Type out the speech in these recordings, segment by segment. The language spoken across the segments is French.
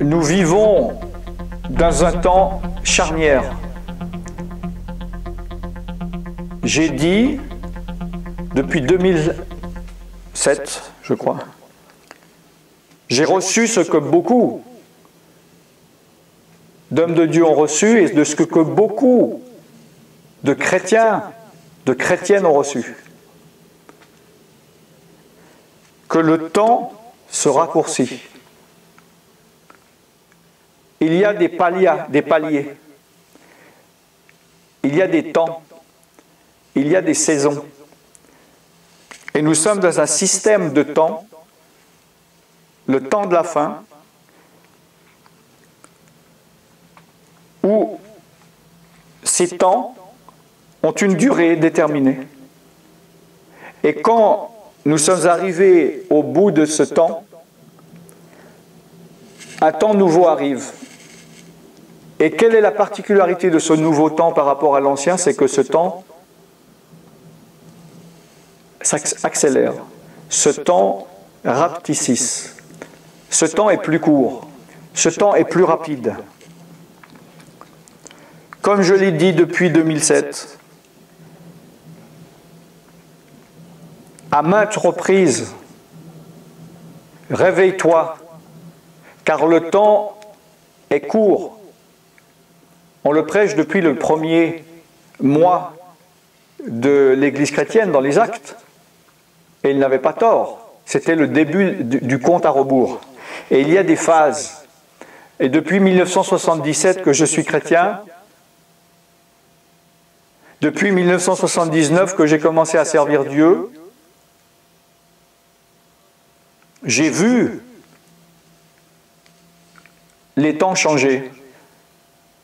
nous vivons dans un temps charnière. J'ai dit, depuis 2007, je crois, j'ai reçu ce que beaucoup d'hommes de Dieu ont reçu et de ce que beaucoup de chrétiens, de chrétiennes ont reçu. Que le temps se raccourcit. Il y a des paliers. Il y a des temps. Il y a des saisons. Et nous sommes dans un système de temps, le temps de la fin, où ces temps ont une durée déterminée. Et quand nous sommes arrivés au bout de ce temps, un temps nouveau arrive. Et quelle est la particularité de ce nouveau temps par rapport à l'ancien? C'est que ce temps s'accélère. Ce temps rapetisse. Ce temps est plus court. Ce temps est plus rapide. Comme je l'ai dit depuis 2007, à maintes reprises, réveille-toi, car le temps est court. On le prêche depuis le premier mois de l'Église chrétienne dans les Actes. Et il n'avait pas tort. C'était le début du compte à rebours. Et il y a des phases. Et depuis 1977 que je suis chrétien, depuis 1979 que j'ai commencé à servir Dieu, j'ai vu les temps changer.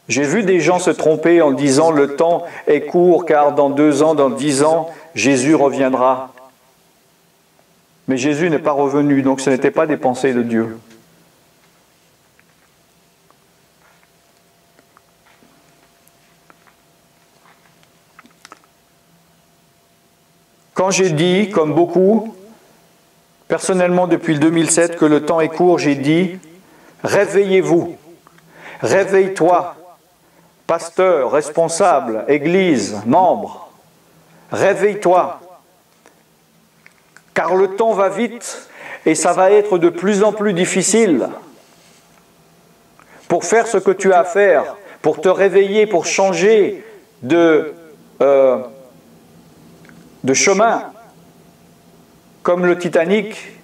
J'ai vu des gens se tromper en disant « le temps est court car dans 2 ans, dans 10 ans, Jésus reviendra ». Mais Jésus n'est pas revenu, donc ce n'était pas des pensées de Dieu. Quand j'ai dit, comme beaucoup, personnellement depuis le 2007, que le temps est court, j'ai dit « réveillez-vous, réveille-toi, pasteur, responsable, église, membre, réveille-toi, car le temps va vite et ça va être de plus en plus difficile pour faire ce que tu as à faire, pour te réveiller, pour changer de chemin, comme le Titanic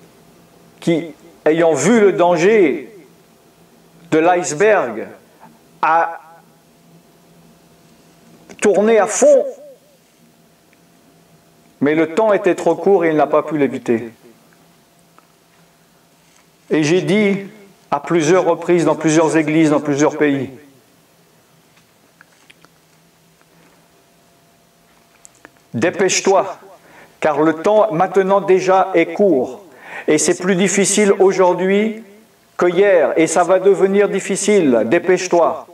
qui, ayant vu le danger de l'iceberg, a tourné à fond. Mais le temps était trop court et il n'a pas pu l'éviter. Et j'ai dit à plusieurs reprises, dans plusieurs églises, dans plusieurs pays, dépêche-toi, car le temps maintenant déjà est court. Et c'est plus difficile aujourd'hui que hier, et ça va devenir difficile. Dépêche-toi.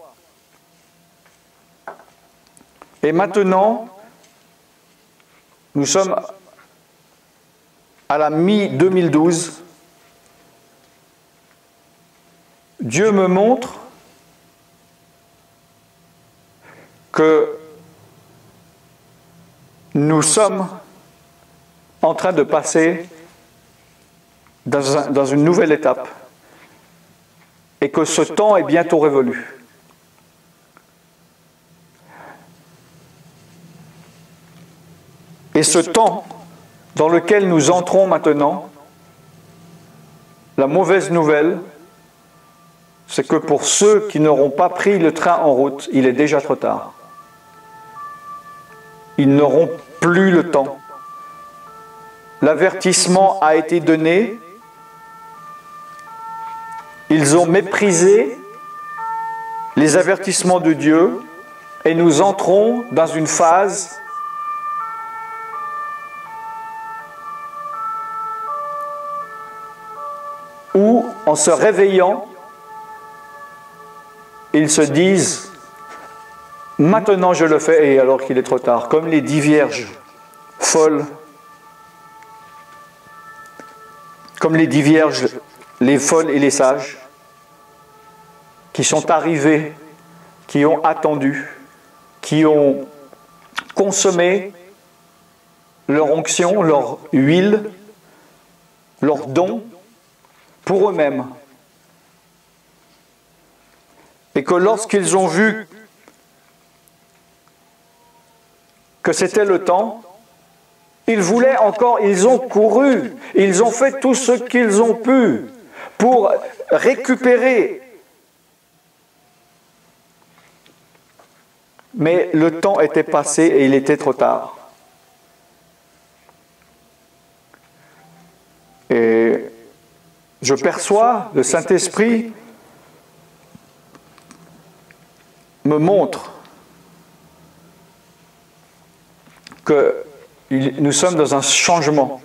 Et maintenant, nous sommes à la mi-2012. Dieu me montre que nous sommes en train de passer dans une nouvelle étape et que ce temps est bientôt révolu. Et ce temps dans lequel nous entrons maintenant, la mauvaise nouvelle, c'est que pour ceux qui n'auront pas pris le train en route, il est déjà trop tard. Ils n'auront plus le temps. L'avertissement a été donné. Ils ont méprisé les avertissements de Dieu et nous entrons dans une phase où, en se réveillant, ils se disent « Maintenant je le fais » et alors qu'il est trop tard. Comme les 10 vierges folles, comme les 10 vierges, les folles et les sages, qui sont arrivés, qui ont attendu, qui ont consommé leur onction, leur huile, leurs dons pour eux-mêmes. Et que lorsqu'ils ont vu que c'était le temps, ils voulaient encore, ils ont couru, ils ont fait tout ce qu'ils ont pu pour récupérer. Mais le temps était passé et il était trop tard. Et je perçois, le Saint-Esprit me montre que nous sommes dans un changement.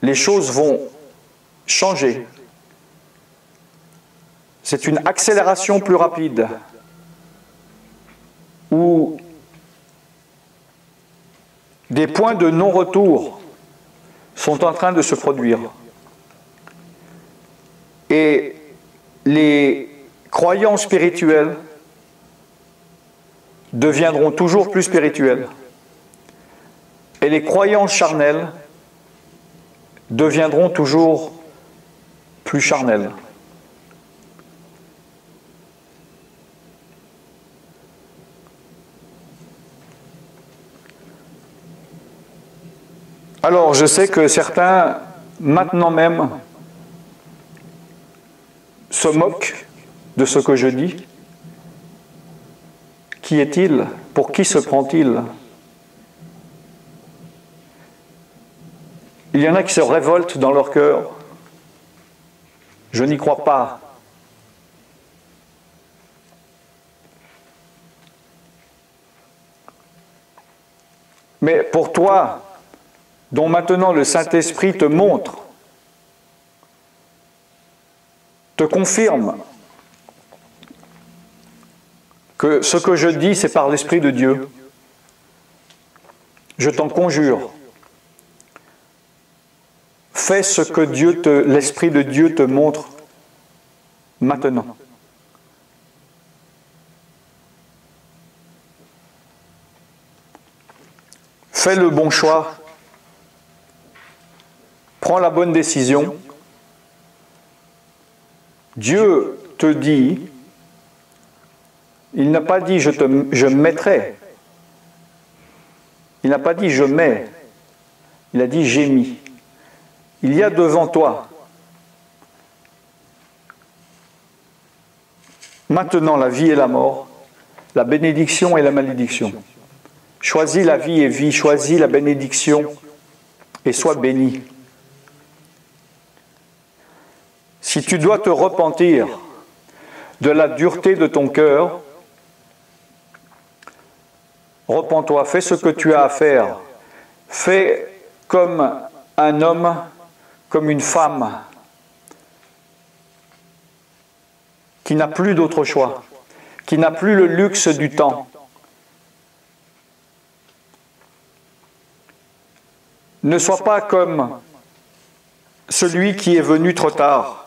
Les choses vont changer. C'est une accélération plus rapide où des points de non-retour sont en train de se produire. Et les croyants spirituels deviendront toujours plus spirituels. Et les croyants charnels deviendront toujours plus charnels. Alors, je sais que certains, maintenant même, se moquent de ce que je dis. Qui est-il? Pour qui se prend-il? Il y en a qui se révoltent dans leur cœur. Je n'y crois pas. Mais pour toi, dont maintenant le Saint-Esprit te montre, te confirme que ce que je dis, c'est par l'Esprit de Dieu, je t'en conjure, fais ce que l'Esprit de Dieu te montre maintenant. Fais le bon choix. Prends la bonne décision. Dieu te dit, il n'a pas dit je mettrai. Il n'a pas dit je mets. Il a dit j'ai mis. Il y a devant toi maintenant la vie et la mort, la bénédiction et la malédiction. Choisis la vie et vis, choisis la bénédiction et sois béni. Si tu dois te repentir de la dureté de ton cœur, repens-toi, fais ce que tu as à faire. Fais comme un homme, comme une femme qui n'a plus d'autre choix, qui n'a plus le luxe du temps. Ne sois pas comme celui qui est venu trop tard.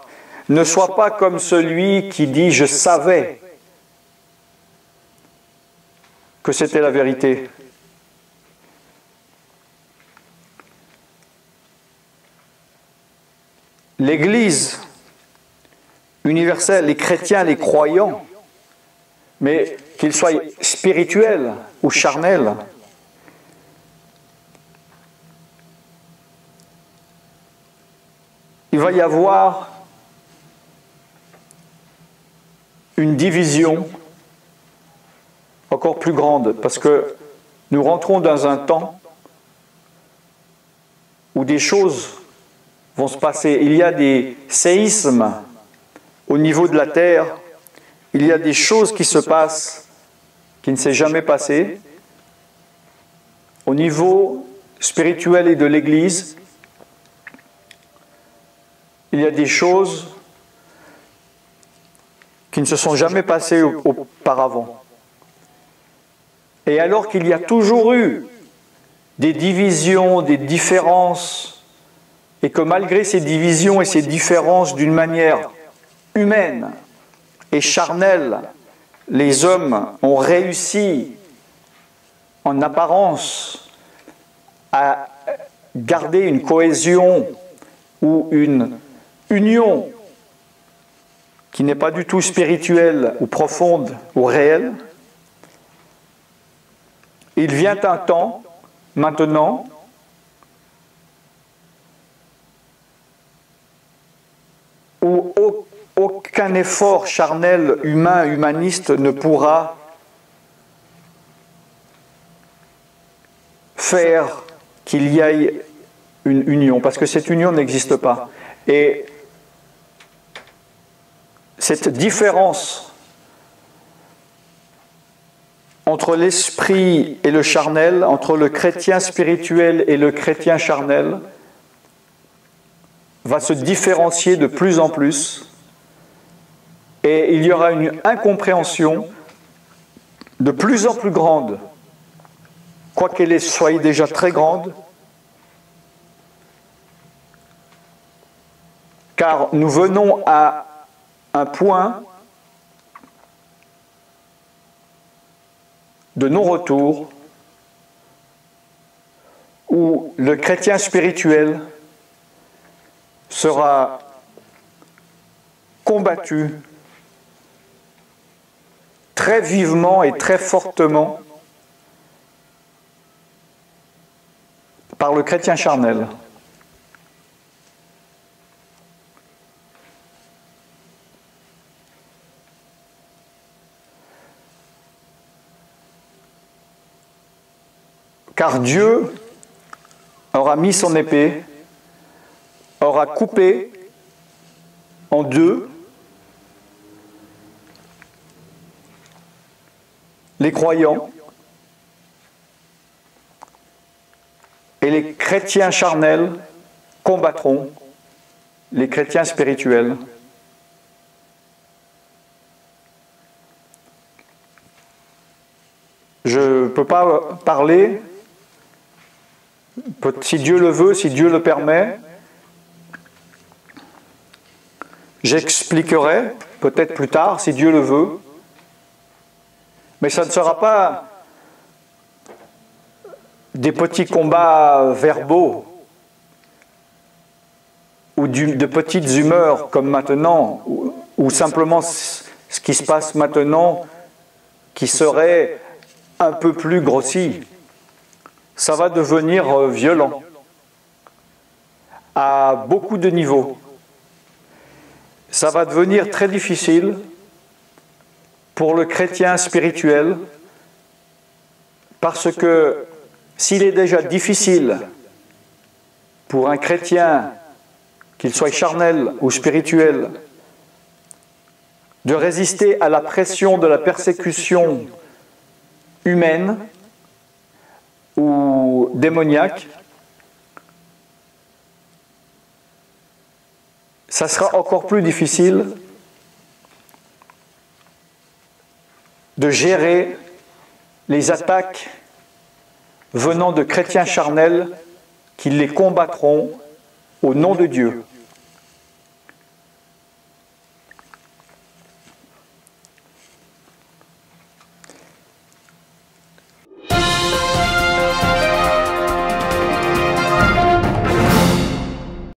Ne sois pas comme celui qui dit « je savais » que c'était la vérité. L'Église universelle, les chrétiens, les croyants, mais qu'ils soient spirituels ou charnels, il va y avoir une division encore plus grande, parce que nous rentrons dans un temps où des choses vont se passer. Il y a des séismes au niveau de la terre, il y a des choses qui se passent qui ne s'est jamais passé. Au niveau spirituel et de l'Église, il y a des choses qui ne se sont jamais passées auparavant. Et alors qu'il y a toujours eu des divisions, des différences, et que malgré ces divisions et ces différences d'une manière humaine, et charnel, les hommes ont réussi en apparence à garder une cohésion ou une union qui n'est pas du tout spirituelle ou profonde ou réelle, il vient un temps, maintenant, où aucun effort charnel, humain, humaniste ne pourra faire qu'il y ait une union, parce que cette union n'existe pas. Et cette différence entre l'esprit et le charnel, entre le chrétien spirituel et le chrétien charnel, va se différencier de plus en plus, et il y aura une incompréhension de plus en plus grande, quoiqu'elle soit déjà très grande, car nous venons à un point de non-retour où le chrétien spirituel sera combattu très vivement et très fortement par le chrétien charnel. Car Dieu aura mis son épée, aura coupé en deux les croyants et les chrétiens charnels combattront les chrétiens spirituels. Je ne peux pas parler, si Dieu le veut, si Dieu le permet, j'expliquerai peut-être plus tard, si Dieu le veut, mais ça ne sera pas des petits combats verbaux ou de petites humeurs comme maintenant, ou simplement ce qui se passe maintenant qui serait un peu plus grossi. Ça va devenir violent à beaucoup de niveaux. Ça va devenir très difficile pour le chrétien spirituel, parce que s'il est déjà difficile pour un chrétien, qu'il soit charnel ou spirituel, de résister à la pression de la persécution humaine ou démoniaque, ça sera encore plus difficile de gérer les attaques venant de chrétiens charnels qui les combattront au nom de Dieu.